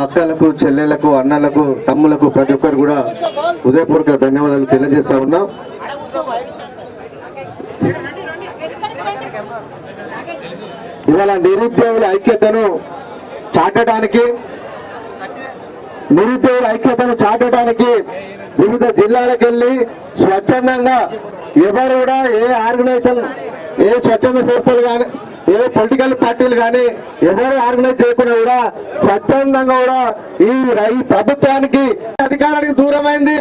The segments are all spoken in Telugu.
అక్కలకు చెల్లెలకు అన్నలకు తమ్ములకు ప్రతి ఒక్కరు కూడా హృదయపూర్వక ధన్యవాదాలు తెలియజేస్తా ఉన్నాం. ఇవాళ నిరుద్యోగుల ఐక్యతను చాటడానికి వివిధ జిల్లాలకు వెళ్ళి స్వచ్ఛందంగా ఎవరు కూడా ఏ ఆర్గనైజేషన్ ఏ స్వచ్ఛంద సంస్థలు కానీ ఏ పొలిటికల్ పార్టీలు కానీ ఎవరు ఆర్గనైజ్ చేయకుండా కూడా స్వచ్ఛందంగా కూడా ఈ ప్రభుత్వానికి అధికారానికి దూరమైంది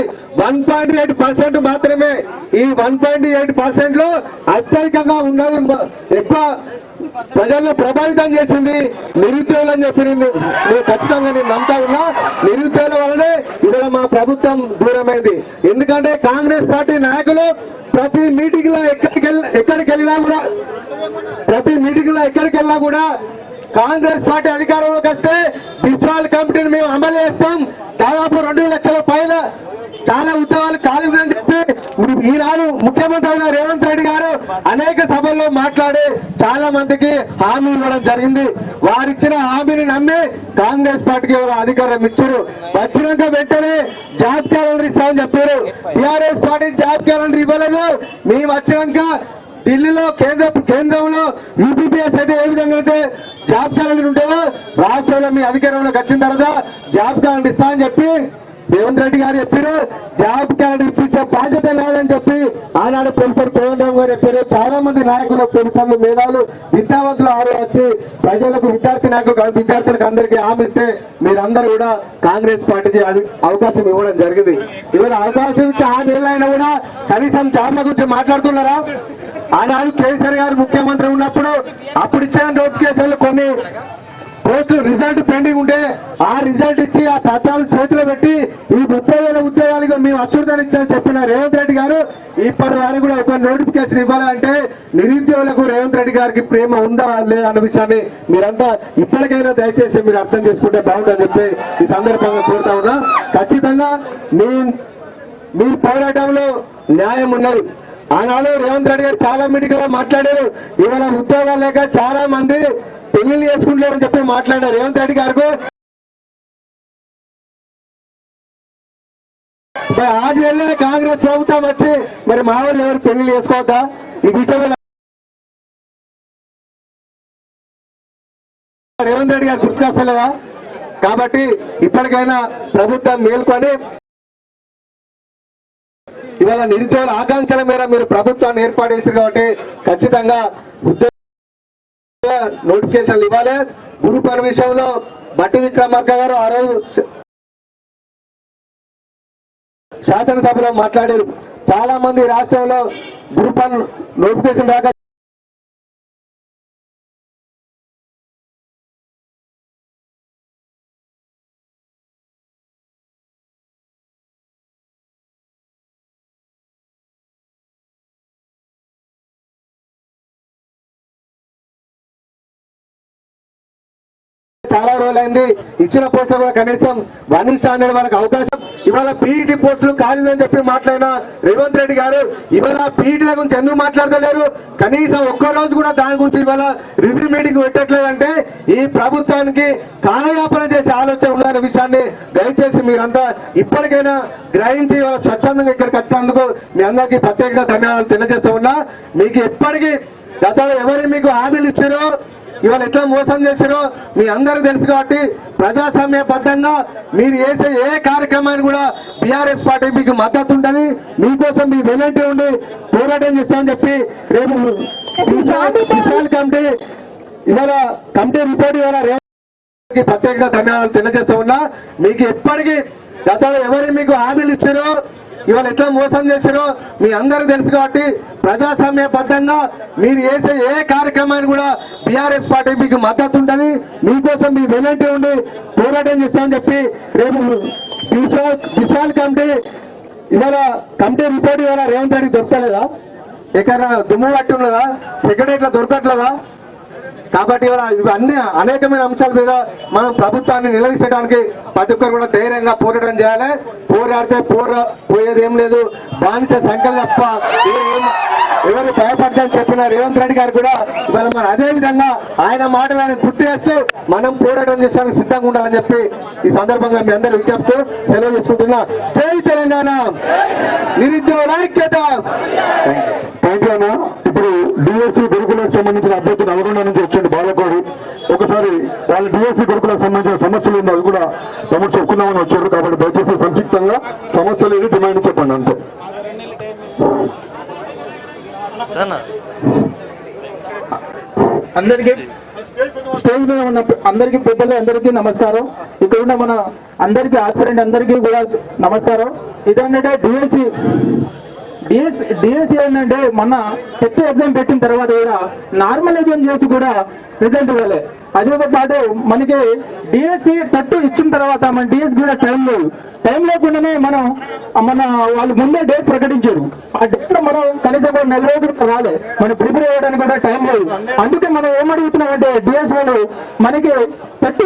1.8% మాత్రమే. ఈ 1.8% లో అత్యధికంగా ఉన్నది ఎక్కువ ప్రజలను ప్రభావితం చేసింది నిరుద్యోగులు అని చెప్పి నేను ఖచ్చితంగా నమ్ముతా ఉన్నా. నిరుద్యోగుల వల్లనే ఇవాళ మా ప్రభుత్వం దూరమైంది. ఎందుకంటే కాంగ్రెస్ పార్టీ నాయకులు ప్రతి మీటింగ్ లో ఎక్కడికి వెళ్ళినా కూడా కాంగ్రెస్ పార్టీ అధికారంలోకి వస్తే బిస్వాల్ కమిటీని మేము అమలు చేస్తాం, దాదాపు 2 లక్షల పైన చాలా ఉద్యోగాలు ఖాళీ ఉన్నాయని చెప్పి ఈనాడు ముఖ్యమంత్రి అయిన రేవంత్ రెడ్డి గారు అనేక సభల్లో మాట్లాడి చాలా మందికి హామీ ఇవ్వడం జరిగింది. వారిచ్చిన హామీని నమ్మి కాంగ్రెస్ పార్టీకి అధికారం ఇచ్చారు. వచ్చినాక వెంటనే జాబ్ క్యాలెండర్ ఇస్తామని చెప్పారు. టీఆర్ఎస్ పార్టీ జాబ్ క్యాలెండర్ ఇవ్వలేదు. మేము వచ్చినాక ఢిల్లీలో కేంద్రంలో యూపీపీఎస్ అయితే ఏ విధంగా అయితే జాబ్ క్యాలెండర్ ఉంటుందో రాష్ట్రంలో మీ అధికారంలోకి వచ్చిన తర్వాత జాబ్ క్యాలెండర్ ఇస్తామని చెప్పి రేవంత్ రెడ్డి గారు చెప్పారు. జాబ్ క్యాలెండర్ ఇప్పించే బాధ్యత లేదని చెప్పి ఆనాడు ప్రొఫెసర్ కోదండ రామ్ గారు చెప్పారు. చాలా మంది నాయకులు, ప్రొఫెసర్లు, మేధావులు, విద్యావంతులు వచ్చి ప్రజలకు విద్యార్థులకు అందరికీ హామీ ఇస్తే మీరందరూ కూడా కాంగ్రెస్ పార్టీకి అవకాశం ఇవ్వడం జరిగింది. ఇవాళ అవకాశం ఇచ్చి 6 ఏళ్ళైనా కూడా కనీసం జాబ్ల గురించి మాట్లాడుతున్నారా? ఆనాడు కేసీఆర్ గారు ముఖ్యమంత్రి ఉన్నప్పుడు అప్పుడు ఇచ్చిన నోటిఫికేషన్లు కొన్ని పోస్టులు రిజల్ట్ పెండింగ్ ఉంటే ఆ రిజల్ట్ ఇచ్చి ఆ పత్రాలు చేతిలో పెట్టి ఈ 30,000 ఉద్యోగాలకు మేము అచ్చుడుదని ఇచ్చామని చెప్పిన రేవంత్ రెడ్డి గారు ఇప్పటి వరకు కూడా ఒక నోటిఫికేషన్ ఇవ్వాలంటే నిరుద్యోగులకు రేవంత్ రెడ్డి గారికి ప్రేమ ఉందా లేదా అన్న విషయాన్ని మీరంతా ఇప్పటికైనా దయచేసి మీరు అర్థం చేసుకుంటే బాగుంటుందని చెప్పి ఈ సందర్భంగా కోరుతా ఉన్నా. ఖచ్చితంగా మీ పోరాటంలో న్యాయం ఉన్నది. ఆనాడు రేవంత్ రెడ్డి గారు చాలా మీటింగ్ లో మాట్లాడారు. ఇవాళ ఉద్యోగాలు లేక చాలా మంది పెళ్లిళ్ళు చేసుకుంటారని చెప్పి మాట్లాడారు. రేవంత్ రెడ్డి గారికి 6 ఏళ్ళే కాంగ్రెస్ ప్రభుత్వం వచ్చి మరి మా వాళ్ళు ఎవరు పెళ్లిళ్ళు చేసుకోవద్దా? ఈ విషయంలో రేవంత్ రెడ్డి గారు గుర్తుకొస్తలేదా? కాబట్టి ఇప్పటికైనా ప్రభుత్వం మేల్కొని ఇవాళ నిరుద్యోగుల ఆకాంక్షల మేర మీరు ప్రభుత్వాన్ని ఏర్పాటు చేశారు కాబట్టి ఖచ్చితంగా ఉద్యోగ నోటిఫికేషన్లు ఇవ్వాలి. గురు పని విషయంలో బట్టి విక్రమార్క గారు ఆ రోజు శాసనసభలో మాట్లాడారు. చాలా మంది రాష్ట్రంలో గురు పని నోటిఫికేషన్ రాక చాలా రోజులైంది. ఇచ్చిన పోస్టులు కూడా కనీసం 1 స్టాండర్డ్ వాళ్ళకి అవకాశం ఇవాళ పీఈటీ పోస్టులు ఖాళీలని చెప్పి మాట్లాడిన రేవంత్ రెడ్డి గారు ఇవాళ పీఈటీల గురించి ఎందుకు మాట్లాడతలేరు? కనీసం ఒక్కరోజు కూడా దాని గురించి ఇవాళ రివ్యూ మీటింగ్ పెట్టట్లేదంటే ఈ ప్రభుత్వానికి కాలయాపన చేసే ఆలోచన ఉన్న విషయాన్ని దయచేసి మీరంతా ఇప్పటికైనా గ్రహించి ఇవాళ స్వచ్ఛందంగా ఇక్కడికి వచ్చినందుకు మీ అందరికీ ప్రత్యేకంగా ధన్యవాదాలు తెలియజేస్తూ ఉన్నా. మీకు ఎప్పటికీ గతంలో ఎవరు మీకు హామీలు ఇచ్చారో ఇవాళ ఎట్లా మోసం చేశారో మీ అందరూ తెలుసు. కాబట్టి ప్రజాస్వామ్యబద్ధంగా మీరు చేసే ఏ కార్యక్రమాన్ని కూడా బీఆర్ఎస్ పార్టీ మీకు మద్దతు ఉంటుంది. మీకోసం మీ వెనంటి ఉండి పోరాటం చేస్తామని చెప్పి రేపు విశాల్ కమిటీ ఇవాళ కమిటీ రిపోర్ట్ ఇవాళ రేపు ప్రత్యేకంగా ధన్యవాదాలు తెలియజేస్తూ ఉన్నా. మీకు ఎప్పటికీ గతంలో ఎవరు మీకు హామీలు ఇచ్చారో ఇవాళ ఎట్లా మోసం చేశారో మీ అందరూ తెలుసు. కాబట్టి ప్రజాస్వామ్యబద్ధంగా మీరు చేసే ఏ కార్యక్రమాన్ని కూడా బీఆర్ఎస్ పార్టీ మీకు మద్దతు ఉంటుంది. మీకోసం మీ వెనంటి ఉండి పోరాటం చేస్తామని చెప్పి రేపు విశాల్ కమిటీ ఇవాళ కమిటీ రిపోర్ట్ ఇవాళ రేవంత్ రెడ్డి దొరకలేదా? ఎక్కడ దుమ్ము పట్టి ఉన్నదా? సెక్రటరీలో దొరకట్లేదా? కాబట్టి ఇవన్నీ అనేకమైన అంశాల మీద మనం ప్రభుత్వాన్ని నిలదీసడానికి ప్రతి ఒక్కరు కూడా ధైర్యంగా పోరాటం చేయాలి. పోరాడితే పోయేది ఏం లేదు, బానిస సంఖ్యలు తప్ప ఎవరు భయపడతారని చెప్పిన రేవంత్ రెడ్డి గారు కూడా ఇవాళ మనం అదే విధంగా ఆయన మాటలను గుర్తు చేస్తూ మనం పోరాటం చేసడానికి సిద్ధంగా ఉండాలని చెప్పి ఈ సందర్భంగా మీ అందరూ విజ్ఞప్తూ సెలవు చేసుకుంటున్నా. జై తెలంగాణ, నిరుద్యోగుల ఐక్యత. థ్యాంక్ యూ అన్న. ఇప్పుడు డిఎస్సి గురుకులకు సంబంధించిన అభ్యర్థి నల్గొండ నుంచి వచ్చింది బాలకోడి. ఒకసారి వాళ్ళ డిఎస్సి గురుకులకు సంబంధించిన సమస్యలు ఉందో అవి కూడా తమకు చెప్పుకుందామని వచ్చారు. కాబట్టి దయచేసి సంక్షిప్తంగా సమస్యలు ఏది డిమాండ్ చెప్పండి అంతే. అందరికీ స్టేజ్ మీద ఉన్న అందరికీ పెద్దలు అందరికీ నమస్కారం. ఇక్కడ ఉన్న మన అందరికీ ఆస్పిరెంట్ అందరికీ కూడా నమస్కారం. ఇదేంటంటే డిఎస్సి ఏంటంటే మన టెట్ ఎగ్జామ్ పెట్టిన తర్వాత కూడా నార్మల్ ఎగ్జామ్ చేసి కూడా రిజల్ట్ ఇవ్వాలి. అదే పాటు మనకి డిఎస్సి టెట్ ఇచ్చిన తర్వాత మన డిఎస్సి కూడా టైం లేకుండానే మన వాళ్ళు ముందే డేట్ ప్రకటించారు. ఆ డేట్ లో మనం కనీసం ఒక 4 రోజులు రాలే, మనం ప్రిపేర్ అవ్వడానికి కూడా టైం లేదు. అందుకే మనం ఏమడుగుతున్నామంటే డిఎస్సి వాళ్ళు మనకి టెట్